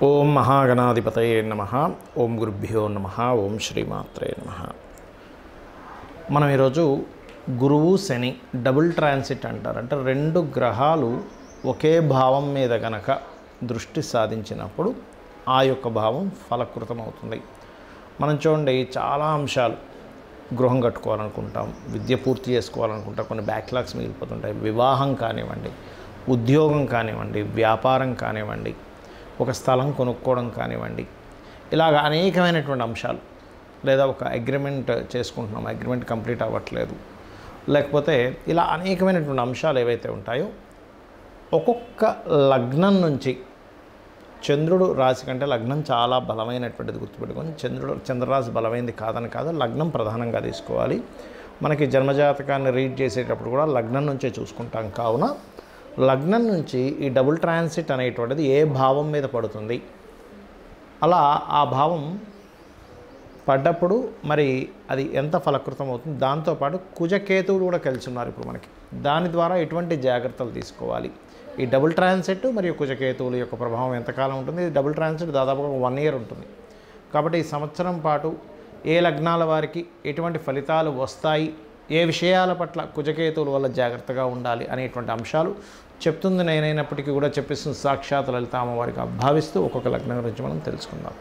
ఓం మహాగణాధిపతయే నమః. ఓం గురుభ్యో నమః. ఓం శ్రీమాత్రే నమః. మనం ఈరోజు గురువు శని డబుల్ ట్రాన్సిట్ అంటారు. అంటే రెండు గ్రహాలు ఒకే భావం మీద గనక దృష్టి సాధించినప్పుడు ఆ యొక్క భావం ఫలకృతం అవుతుంది. మనం చూడండి, చాలా అంశాలు గృహం కట్టుకోవాలనుకుంటాం, విద్య పూర్తి చేసుకోవాలనుకుంటాం, కొన్ని బ్యాక్లాగ్స్ మిగిలిపోతుంటాయి. వివాహం కానివ్వండి, ఉద్యోగం కానివ్వండి, వ్యాపారం కానివ్వండి, ఒక స్థలం కొనుక్కోవడం కానివ్వండి, ఇలాగ అనేకమైనటువంటి అంశాలు. లేదా ఒక అగ్రిమెంట్ చేసుకుంటున్నాం, అగ్రిమెంట్ కంప్లీట్ అవ్వట్లేదు, లేకపోతే ఇలా అనేకమైనటువంటి అంశాలు ఏవైతే ఉంటాయో, ఒక్కొక్క లగ్నం నుంచి చంద్రుడు రాశి కంటే లగ్నం చాలా బలమైనటువంటిది గుర్తుపెట్టుకొని, చంద్రరాశి బలమైనది కాదని కాదు, లగ్నం ప్రధానంగా తీసుకోవాలి. మనకి జన్మజాతకాన్ని రీడ్ చేసేటప్పుడు కూడా లగ్నం నుంచే చూసుకుంటాం. కావున లగ్నం నుంచి ఈ డబుల్ ట్రాన్సిట్ అనేటువంటిది ఏ భావం మీద పడుతుంది, అలా ఆ భావం పడ్డప్పుడు మరి అది ఎంత ఫలకృతం అవుతుంది. దాంతోపాటు కుజకేతువులు కూడా కలిసి ఉన్నారు ఇప్పుడు మనకి. దాని ద్వారా ఎటువంటి జాగ్రత్తలు తీసుకోవాలి, ఈ డబుల్ ట్రాన్సిట్ మరియు కుజకేతువుల యొక్క ప్రభావం ఎంతకాలం ఉంటుంది. ఈ డబుల్ ట్రాన్సిట్ దాదాపుగా 1 year ఉంటుంది. కాబట్టి ఈ సంవత్సరం పాటు ఏ లగ్నాల వారికి ఎటువంటి ఫలితాలు వస్తాయి, ఏ విషయాల పట్ల కుజకేతువుల వల్ల జాగ్రత్తగా ఉండాలి అనేటువంటి అంశాలు చెప్తుంది నేనైనప్పటికీ కూడా చెప్పిస్తుంది సాక్షాత్ లలిత అమ్మవారికి భావిస్తూ ఒక్కొక్క లగ్నం గురించి మనం తెలుసుకుందాం.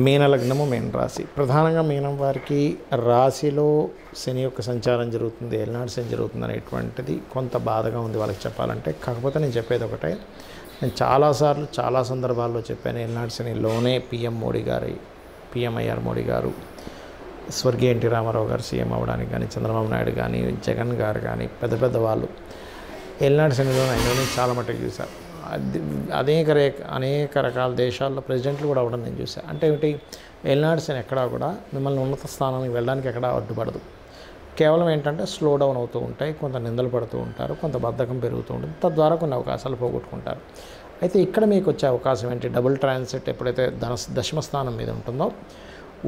మీన లగ్నము, మీన రాశి. ప్రధానంగా మీనం వారికి రాశిలో శని యొక్క సంచారం జరుగుతుంది, ఏలినాడు శని జరుగుతుంది అనేటువంటిది కొంత బాధగా ఉంది వాళ్ళకి చెప్పాలంటే. కాకపోతే నేను చెప్పేది ఒకటే, నేను చాలాసార్లు చాలా సందర్భాల్లో చెప్పాను, ఏలినాడు శనిలోనే పిఎంఐఆర్ మోడీ గారు, స్వర్గీయ ఎన్టీ రామారావు గారు సీఎం అవ్వడానికి కానీ, చంద్రబాబు నాయుడు కానీ, జగన్ గారు కానీ, పెద్ద పెద్ద వాళ్ళు ఏలినాడు శనిలో అయినా చాలా మట్టుకు చూశారు. అనేక రకాల దేశాల్లో ప్రెసిడెంట్లు కూడా అవ్వడం నేను చూశాను. అంటే ఏమిటి, ఏలినాడు శని ఎక్కడా కూడా మిమ్మల్ని ఉన్నత స్థానానికి వెళ్ళడానికి ఎక్కడా అడ్డుపడదు. కేవలం ఏంటంటే స్లో డౌన్ అవుతూ ఉంటాయి, కొంత నిందలు పడుతూ ఉంటారు, కొంత బద్ధకం పెరుగుతూ ఉంటుంది, తద్వారా కొన్ని అవకాశాలు పోగొట్టుకుంటారు. అయితే ఇక్కడ మీకు వచ్చే అవకాశం ఏంటి, డబుల్ ట్రాన్సిట్ ఎప్పుడైతే దశమ స్థానం మీద ఉంటుందో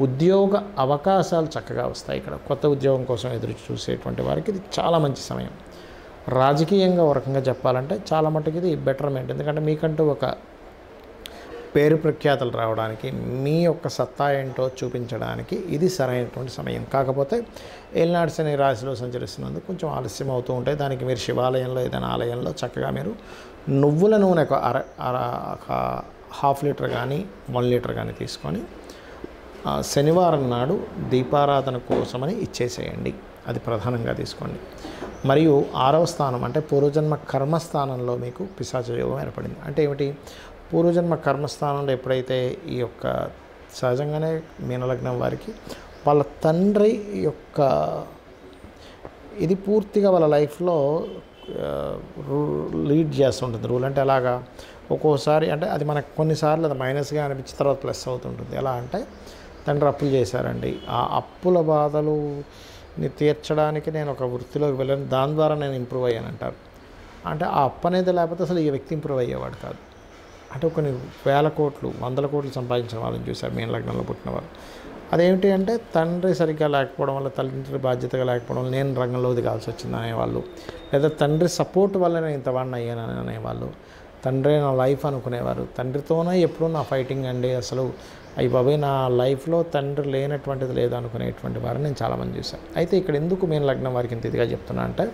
ఉద్యోగ అవకాశాలు చక్కగా వస్తాయి. ఇక్కడ కొత్త ఉద్యోగం కోసం ఎదురు చూసేటువంటి వారికి ఇది చాలా మంచి సమయం. రాజకీయంగా ఒక రకంగా చెప్పాలంటే చాలా మట్టుకు ఇది బెటర్మెంట్. ఎందుకంటే మీకంటూ ఒక పేరు ప్రఖ్యాతలు రావడానికి, మీ యొక్క సత్తా ఏంటో చూపించడానికి ఇది సరైనటువంటి సమయం. కాకపోతే ఏలినాడు శని రాశిలో సంచరిస్తున్నందుకు కొంచెం ఆలస్యం అవుతూ ఉంటాయి. దానికి మీరు శివాలయంలో ఏదైనా ఆలయంలో చక్కగా మీరు నువ్వుల నూనె ఒక ½ లీటర్ కానీ 1 లీటర్ కానీ తీసుకొని శనివారం నాడు దీపారాధన కోసమని ఇచ్చేసేయండి. అది ప్రధానంగా తీసుకోండి. మరియు 6వ స్థానం అంటే పూర్వజన్మ కర్మస్థానంలో మీకు పిశాచ యోగం ఏర్పడింది. అంటే ఏమిటి, పూర్వజన్మ కర్మస్థానంలో ఎప్పుడైతే ఈ యొక్క సహజంగానే మీనలగ్నం వారికి వాళ్ళ తండ్రి యొక్క ఇది పూర్తిగా వాళ్ళ లైఫ్లో లీడ్ చేస్తుంటుంది. రూల్ అంటే ఎలాగా, ఒక్కోసారి అంటే అది మనకు కొన్నిసార్లు అది మైనస్గా అనిపించిన తర్వాత ప్లస్ అవుతుంటుంది. ఎలా అంటే తండ్రి అప్పులు చేశారండి, ఆ అప్పుల బాధలు తీర్చడానికి నేను ఒక వృత్తిలోకి వెళ్ళాను, దాని ద్వారా నేను ఇంప్రూవ్ అయ్యాను అంటారు. అంటే ఆ అప్పు అనేది లేకపోతే అసలు ఈ వ్యక్తి ఇంప్రూవ్ అయ్యేవాడు కాదు. అంటే కొన్ని వేల కోట్లు 100 కోట్లు సంపాదించిన వాళ్ళని చూశారు మీన లగ్నంలో పుట్టినవారు. అదేమిటి అంటే తండ్రి సరిగ్గా లేకపోవడం వల్ల, తల్లిదండ్రుల బాధ్యతగా లేకపోవడం వల్ల నేను రంగంలో దిగాల్సి వచ్చింది అనేవాళ్ళు, లేదా తండ్రి సపోర్ట్ వల్ల నేను ఇంతవాడిని అయ్యానని అనేవాళ్ళు. తండ్రి నా లైఫ్ అనుకునేవారు. తండ్రితోనే ఎప్పుడూ నా ఫైటింగ్ అండి, అసలు అయ్యి బాబాయ్ నా లైఫ్లో తండ్రి లేనటువంటిది లేదు అనుకునేటువంటి వారిని నేను చాలామంది చూశాను. అయితే ఇక్కడ ఎందుకు మీన లగ్నం వారికి ఇంత ఇదిగా చెప్తున్నా అంటే,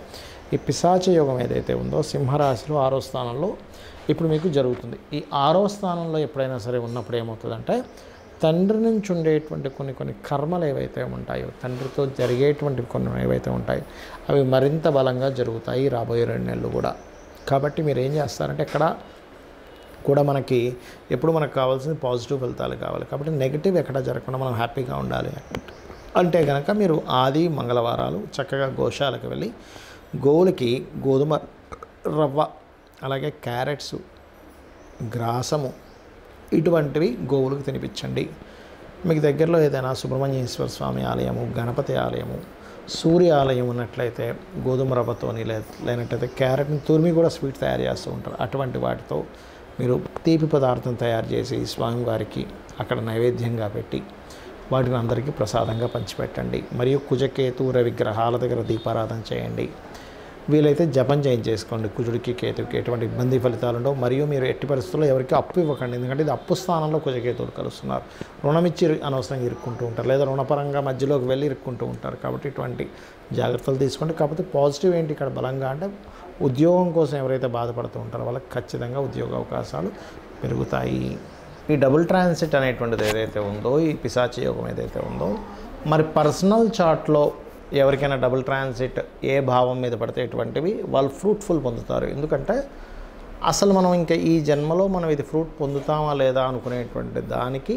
ఈ పిశాచ యోగం ఏదైతే ఉందో సింహరాశిలో 6వ స్థానంలో ఇప్పుడు మీకు జరుగుతుంది. ఈ 6వ స్థానంలో ఎప్పుడైనా సరే ఉన్నప్పుడు ఏమవుతుందంటే, తండ్రి నుంచి ఉండేటువంటి కొన్ని కర్మలు ఏవైతే ఉంటాయో, తండ్రితో జరిగేటువంటి కొన్ని ఏవైతే ఉంటాయో అవి మరింత బలంగా జరుగుతాయి రాబోయే 2 నెలలు కూడా. కాబట్టి మీరు ఏం చేస్తారంటే, ఇక్కడ కూడా మనకి ఎప్పుడు మనకు కావాల్సింది పాజిటివ్ ఫలితాలు కావాలి. కాబట్టి నెగిటివ్ ఎక్కడ జరగకుండా మనం హ్యాపీగా ఉండాలి అంటే కనుక మీరు ఆది మంగళవారాలు చక్కగా గోశాలకు వెళ్ళి గోవులకి గోధుమ రవ్వ, అలాగే క్యారెట్స్, గ్రాసము ఇటువంటివి గోవులకు తినిపించండి. మీకు దగ్గరలో ఏదైనా సుబ్రహ్మణ్యేశ్వర స్వామి ఆలయము, గణపతి ఆలయము, సూర్య ఆలయం ఉన్నట్లయితే గోధుమ రవ్వతోని లేనట్లయితే క్యారెట్ని తురిమి కూడా స్వీట్ తయారు చేస్తూ ఉంటారు. అటువంటి వాటితో మీరు తీపి పదార్థం తయారు చేసి స్వామివారికి అక్కడ నైవేద్యంగా పెట్టి వాటిని అందరికీ ప్రసాదంగా పంచిపెట్టండి. మరియు కుజకేతు రవి గ్రహాల దగ్గర దీపారాధన చేయండి. వీలైతే జపం చేయించేసుకోండి. కుజుడికి కేతువుకి ఎటువంటి ఇబ్బంది ఫలితాలు ఉండవు. మరియు మీరు ఎట్టి పరిస్థితుల్లో ఎవరికి అప్పు ఇవ్వకండి, ఎందుకంటే ఇది అప్పు స్థానంలో కుజకేతువులు కలుస్తున్నారు. రుణమిచ్చి అనవసరంగా ఇరుక్కుంటూ ఉంటారు, లేదా రుణపరంగా మధ్యలోకి వెళ్ళి ఇరుక్కుంటూ ఉంటారు. కాబట్టి ఇటువంటి జాగ్రత్తలు తీసుకోండి. కాకపోతే పాజిటివ్ ఏంటి ఇక్కడ బలంగా అంటే, ఉద్యోగం కోసం ఎవరైతే బాధపడుతూ ఉంటారో వాళ్ళకి ఖచ్చితంగా ఉద్యోగ అవకాశాలు పెరుగుతాయి. ఈ డబుల్ ట్రాన్సిట్ అనేటువంటిది ఏదైతే ఉందో, ఈ పిశాచ యోగం ఏదైతే ఉందో, మరి పర్సనల్ చార్ట్లో ఎవరికైనా డబుల్ ట్రాన్సిట్ ఏ భావం మీద పడితే ఇటువంటివి వాళ్ళు ఫ్రూట్ఫుల్ పొందుతారు. ఎందుకంటే అసలు మనం ఇంకా ఈ జన్మలో మనం ఇది ఫ్రూట్ పొందుతామా లేదా అనుకునేటువంటి దానికి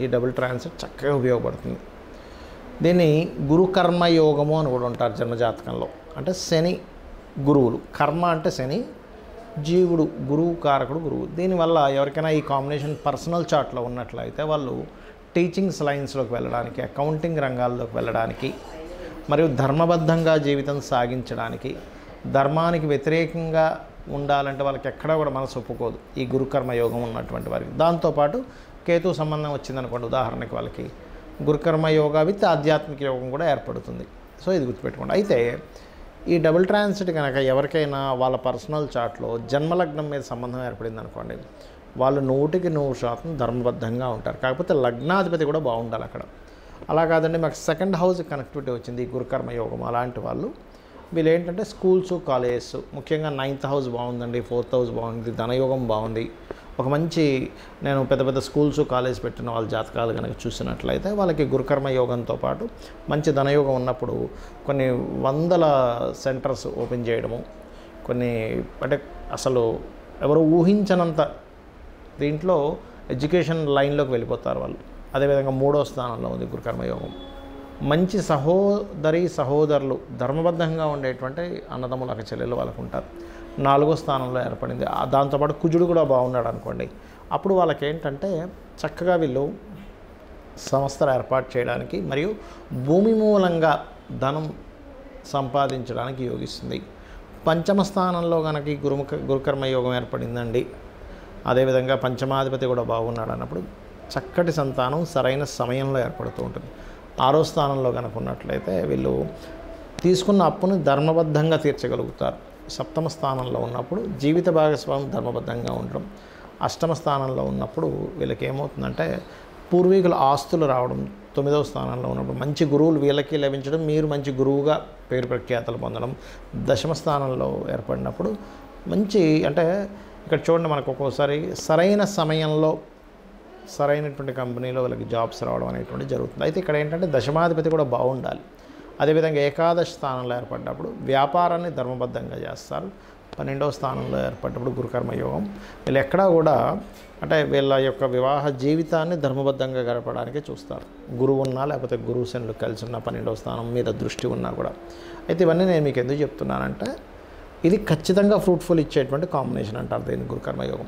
ఈ డబుల్ ట్రాన్సిట్ చక్కగా ఉపయోగపడుతుంది. దీన్ని గురుకర్మ యోగము అని కూడా ఉంటారు జన్మజాతకంలో. అంటే శని గురువులు, కర్మ అంటే శని, జీవుడు గురువు కారకుడు గురువు. దీనివల్ల ఎవరికైనా ఈ కాంబినేషన్ పర్సనల్ చార్ట్లో ఉన్నట్లయితే వాళ్ళు టీచింగ్స్ లైన్స్లోకి వెళ్ళడానికి, అకౌంటింగ్ రంగాల్లోకి వెళ్ళడానికి, మరియు ధర్మబద్ధంగా జీవితం సాగించడానికి, ధర్మానికి వ్యతిరేకంగా ఉండాలంటే వాళ్ళకి ఎక్కడా కూడా మనసు ఒప్పుకోదు ఈ గురుకర్మ యోగం ఉన్నటువంటి వారికి. దాంతోపాటు కేతు సంబంధం వచ్చిందనుకోండి, ఉదాహరణకి వాళ్ళకి గురుకర్మ యోగా విత్ ఆధ్యాత్మిక యోగం కూడా ఏర్పడుతుంది. సో ఇది గుర్తుపెట్టుకోండి. అయితే ఈ డబుల్ ట్రాన్సిట్ కనుక ఎవరికైనా వాళ్ళ పర్సనల్ చార్ట్లో జన్మలగ్నం మీద సంబంధం ఏర్పడింది అనుకోండి, వాళ్ళు 100% ధర్మబద్ధంగా ఉంటారు. కాకపోతే లగ్నాధిపతి కూడా బాగుండాలి అక్కడ. అలా కాదండి మాకు సెకండ్ హౌస్ కనెక్టివిటీ వచ్చింది ఈ గురుకర్మ యోగం, అలాంటి వాళ్ళు వీళ్ళు ఏంటంటే స్కూల్స్, కాలేజెస్, ముఖ్యంగా 9th హౌస్ బాగుందండి, 4th హౌస్ బాగుంది, ధనయోగం బాగుంది, ఒక మంచి నేను పెద్ద పెద్ద స్కూల్స్, కాలేజ్ పెట్టిన వాళ్ళ జాతకాలు కనుక చూసినట్లయితే వాళ్ళకి గురుకర్మ యోగంతో పాటు మంచి ధనయోగం ఉన్నప్పుడు కొన్ని వందల సెంటర్స్ ఓపెన్ చేయడము, కొన్ని అంటే అసలు ఎవరు ఊహించనంత దీంట్లో ఎడ్యుకేషన్ లైన్లోకి వెళ్ళిపోతారు వాళ్ళు. అదేవిధంగా 3వ స్థానంలో ఉంది గురుకర్మయోగం. మంచి సహోదరులు, ధర్మబద్ధంగా ఉండేటువంటి అన్నదమ్ములు, అక్క చెల్లెలు వాళ్ళకు ఉంటారు. 4వ స్థానంలో ఏర్పడింది. దాంతోపాటు కుజుడు కూడా బాగున్నాడు అనుకోండి, అప్పుడు వాళ్ళకి ఏంటంటే చక్కగా వీళ్ళు సంస్థలు ఏర్పాటు చేయడానికి మరియు భూమి మూలంగా ధనం సంపాదించడానికి యోగిస్తుంది. 5వ స్థానంలో కనుక ఈ గురుకర్మ యోగం ఏర్పడిందండి, అదేవిధంగా పంచమాధిపతి కూడా బాగున్నాడు అన్నప్పుడు చక్కటి సంతానం సరైన సమయంలో ఏర్పడుతూ ఉంటుంది. 6వ స్థానంలో కనుక ఉన్నట్లయితే వీళ్ళు తీసుకున్న అప్పును ధర్మబద్ధంగా తీర్చగలుగుతారు. 7వ స్థానంలో ఉన్నప్పుడు జీవిత భాగస్వామి ధర్మబద్ధంగా ఉండడం. 8వ స్థానంలో ఉన్నప్పుడు వీళ్ళకి ఏమవుతుందంటే పూర్వీకుల ఆస్తులు రావడం. 9వ స్థానంలో ఉన్నప్పుడు మంచి గురువులు వీళ్ళకి లభించడం, మీరు మంచి గురువుగా పేరు ప్రఖ్యాతలు పొందడం. 10వ స్థానంలో ఏర్పడినప్పుడు మంచి అంటే ఇక్కడ చూడండి మనకు ఒక్కోసారి సరైన సమయంలో సరైనటువంటి కంపెనీలో వాళ్ళకి జాబ్స్ రావడం అనేటువంటి జరుగుతుంది. అయితే ఇక్కడ ఏంటంటే దశమాధిపతి కూడా బాగుండాలి. అదేవిధంగా ఏకాదశ స్థానంలో ఏర్పడినప్పుడు వ్యాపారాన్ని ధర్మబద్ధంగా చేస్తారు. 12వ స్థానంలో ఏర్పడినప్పుడు గురుకర్మ యోగం. వీళ్ళు ఎక్కడా కూడా అంటే వీళ్ళ యొక్క వివాహ జీవితాన్ని ధర్మబద్ధంగా గడపడానికి చూస్తారు. గురువు ఉన్నా లేకపోతే గురువు శనులు కలిసి ఉన్న 12వ స్థానం మీద దృష్టి ఉన్నా కూడా. అయితే ఇవన్నీ నేను మీకు ఎందుకు చెప్తున్నానంటే ఇది ఖచ్చితంగా ఫ్రూట్ఫుల్ ఇచ్చేటువంటి కాంబినేషన్ అంటారు దీన్ని గురుకర్మయోగం.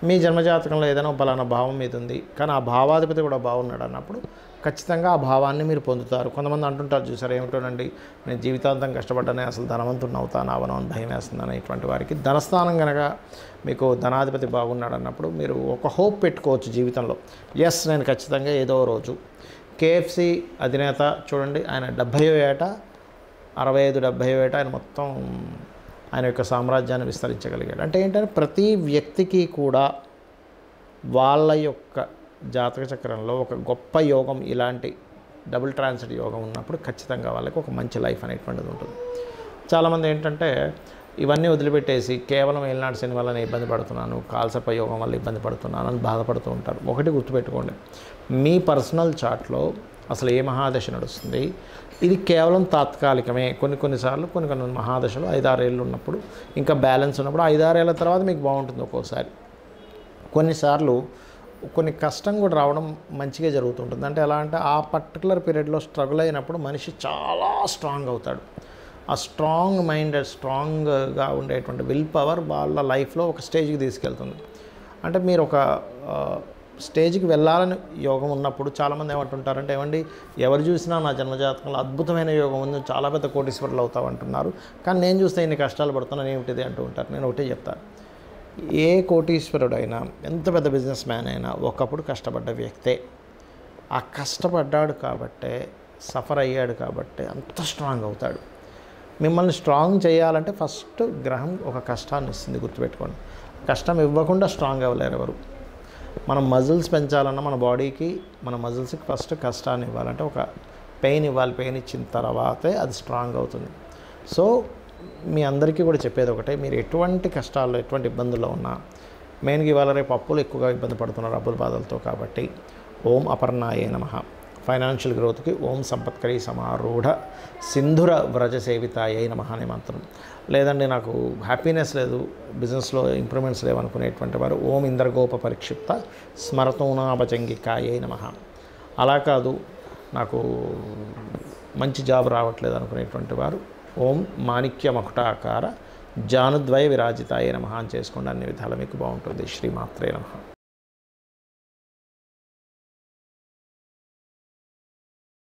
మీ జన్మజాతకంలో ఏదైనా బలానా భావం మీద ఉంది, కానీ ఆ భావాధిపతి కూడా బాగున్నాడు అన్నప్పుడు ఖచ్చితంగా ఆ భావాన్ని మీరు పొందుతారు. కొంతమంది అంటుంటారు చూసారు, ఏమిటోనండి నేను జీవితాంతం కష్టపడ్డానే అసలు ధనవంతుడిని అవుతాను అవను అని భయం వేస్తుందని. ఇటువంటి వారికి ధనస్థానం కనుక మీకు ధనాధిపతి బాగున్నాడు అన్నప్పుడు మీరు ఒక హోప్ పెట్టుకోవచ్చు జీవితంలో. ఎస్ నేను ఖచ్చితంగా ఏదో రోజు కేఎఫ్సి అధినేత చూడండి, ఆయన 70వ ఏట 65-70వ ఏట ఆయన మొత్తం ఆయన యొక్క సామ్రాజ్యాన్ని విస్తరించగలిగాడు. అంటే ఏంటంటే ప్రతి వ్యక్తికి కూడా వాళ్ళ యొక్క జాతక చక్రంలో ఒక గొప్ప యోగం, ఇలాంటి డబుల్ ట్రాన్సిట్ యోగం ఉన్నప్పుడు ఖచ్చితంగా వాళ్ళకి ఒక మంచి లైఫ్ అనేటువంటిది ఉంటుంది. చాలామంది ఏంటంటే ఇవన్నీ వదిలిపెట్టేసి కేవలం ఏలినాటి శని వల్ల నేను ఇబ్బంది పడుతున్నాను, కాల్సర్ప యోగం వల్ల ఇబ్బంది పడుతున్నాను అని బాధపడుతూ ఉంటారు. ఒకటి గుర్తుపెట్టుకోండి, మీ పర్సనల్ చార్ట్లో అసలు ఏ మహాదశ నడుస్తుంది, ఇది కేవలం తాత్కాలికమే. కొన్నిసార్లు కొన్ని మహాదశలు 5-6 ఏళ్ళు ఉన్నప్పుడు, ఇంకా బ్యాలెన్స్ ఉన్నప్పుడు 5-6 ఏళ్ళ తర్వాత మీకు బాగుంటుంది. ఒక్కోసారి కొన్నిసార్లు కొన్ని కష్టం కూడా రావడం మంచిగా జరుగుతుంటుంది. అంటే ఎలా అంటే ఆ పర్టికులర్ పీరియడ్లో స్ట్రగుల్ అయినప్పుడు మనిషి చాలా స్ట్రాంగ్ అవుతాడు. ఆ స్ట్రాంగ్ మైండ్, స్ట్రాంగ్గా ఉండేటువంటి విల్ పవర్ వాళ్ళ లైఫ్లో ఒక స్టేజ్కి తీసుకెళ్తుంది. అంటే మీరు ఒక స్టేజ్కి వెళ్ళాలని యోగం ఉన్నప్పుడు చాలామంది ఏమంటుంటారంటే, ఏమండి ఎవరు చూసినా నా జన్మజాతకంలో అద్భుతమైన యోగం ఉంది, చాలా పెద్ద కోటీశ్వరులు అవుతావు అంటున్నారు, కానీ నేను చూస్తే ఇన్ని కష్టాలు పడుతున్నాను ఏమిటిది అంటూ ఉంటారు. నేను ఒకటే చెప్తాను, ఏ కోటీశ్వరుడైనా ఎంత పెద్ద బిజినెస్ మ్యాన్ అయినా ఒకప్పుడు కష్టపడ్డ వ్యక్తే. ఆ కష్టపడ్డాడు కాబట్టే, సఫర్ అయ్యాడు కాబట్టే అంత స్ట్రాంగ్ అవుతాడు. మిమ్మల్ని స్ట్రాంగ్ చేయాలంటే ఫస్ట్ గ్రహం ఒక కష్టాన్ని ఇస్తుంది, గుర్తుపెట్టుకోండి. కష్టం ఇవ్వకుండా స్ట్రాంగ్ అవ్వలేరు ఎవరు. మనం మజిల్స్ పెంచాలన్నా మన బాడీకి, మన మజిల్స్కి ఫస్ట్ కష్టాన్ని ఇవ్వాలంటే ఒక పెయిన్ ఇవ్వాలి. పెయిన్ ఇచ్చిన తర్వాతే అది స్ట్రాంగ్ అవుతుంది. సో మీ అందరికీ కూడా చెప్పేది ఒకటే, మీరు ఎటువంటి కష్టాల్లో ఎటువంటి ఇబ్బందుల్లో ఉన్నా, మెయిన్గా ఇవాళ రేపు అప్పులు ఎక్కువగా ఇబ్బంది పడుతున్నారు అప్పుల బాధలతో, కాబట్టి ఓం అపర్ణాయే నమః. ఫైనాన్షియల్ గ్రోత్కి ఓం సంపత్కరీ సమారూఢ సింధుర వ్రజ సేవితాయే నమః అనే మంత్రం. లేదండి నాకు హ్యాపీనెస్ లేదు, బిజినెస్లో ఇంప్రూవ్మెంట్స్ లేవనుకునేటువంటి వారు ఓం ఇంద్రగోప పరిక్షిప్త స్మరతూనాభజంగికాయే నమః. అలా కాదు నాకు మంచి జాబ్ రావట్లేదు అనుకునేటువంటి వారు ఓం మాణిక్య మకుటాకార జానుద్వయ విరాజితాయే నమః అని చేసుకోండి. అన్ని విధాలు మీకు బాగుంటుంది. శ్రీమాత్రే నమః.